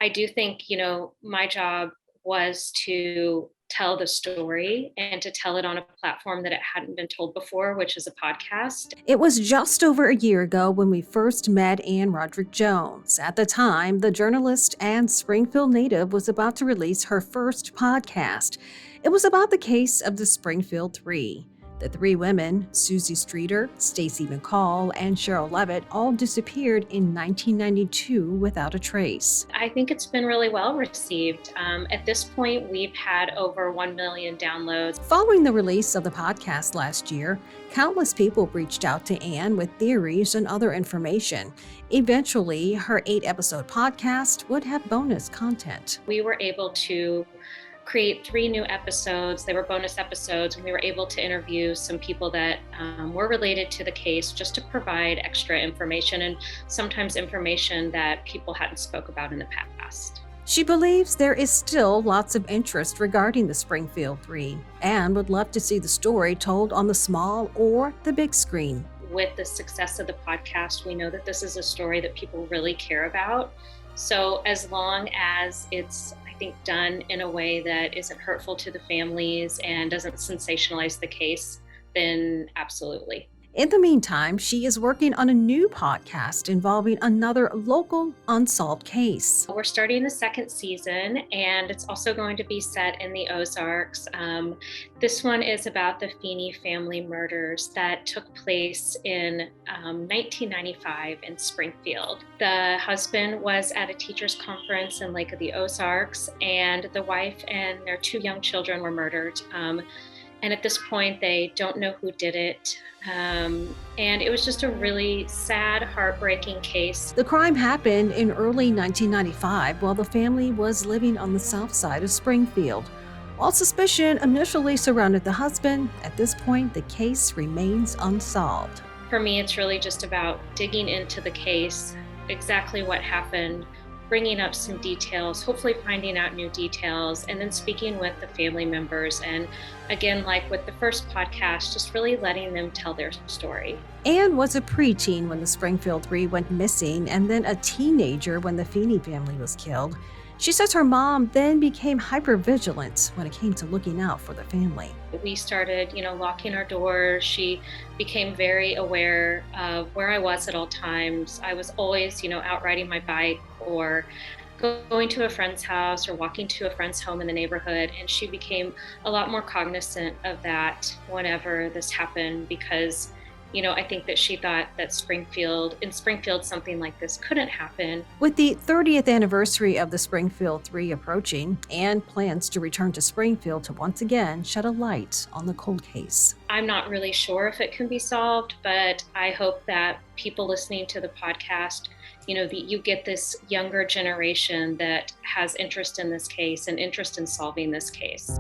I do think, my job was to tell the story and to tell it on a platform that it hadn't been told before, which is a podcast. It was just over a year ago when we first met Anne Roderique-Jones. At the time, the journalist and Springfield native was about to release her first podcast. It was about the case of the Springfield Three. The three women, Susie Streeter, Stacy McCall, and Cheryl Levitt, all disappeared in 1992 without a trace. I think it's been really well received. At this point, we've had over 1 million downloads. Following the release of the podcast last year, countless people reached out to Anne with theories and other information. Eventually, her 8-episode podcast would have bonus content. We were able to create 3 new episodes. They were bonus episodes, and we were able to interview some people that were related to the case just to provide extra information and sometimes information that people hadn't spoke about in the past. She believes there is still lots of interest regarding the Springfield Three and would love to see the story told on the small or the big screen. With the success of the podcast, we know that this is a story that people really care about. So as long as it's done in a way that isn't hurtful to the families and doesn't sensationalize the case, then absolutely. In the meantime, she is working on a new podcast involving another local unsolved case. We're starting the 2nd season, and it's also going to be set in the Ozarks. This one is about the Feeney family murders that took place in 1995 in Springfield. The husband was at a teachers' conference in Lake of the Ozarks, and the wife and their 2 young children were murdered. And at this point, they don't know who did it. And it was just a really sad, heartbreaking case. The crime happened in early 1995 while the family was living on the south side of Springfield. While suspicion initially surrounded the husband, at this point, the case remains unsolved. For me, it's really just about digging into the case, exactly what happened, bringing up some details, hopefully finding out new details, and then speaking with the family members. And again, like with the first podcast, just really letting them tell their story. Anne was a preteen when the Springfield Three went missing and then a teenager when the Feeney family was killed. She says her mom then became hypervigilant when it came to looking out for the family. We started, locking our doors. She became very aware of where I was at all times. I was always, out riding my bike or going to a friend's house or walking to a friend's home in the neighborhood. And she became a lot more cognizant of that whenever this happened because I think that she thought that in Springfield, something like this couldn't happen. With the 30th anniversary of the Springfield Three approaching, Anne plans to return to Springfield to once again shed a light on the cold case. I'm not really sure if it can be solved, but I hope that people listening to the podcast, that you get this younger generation that has interest in this case and interest in solving this case.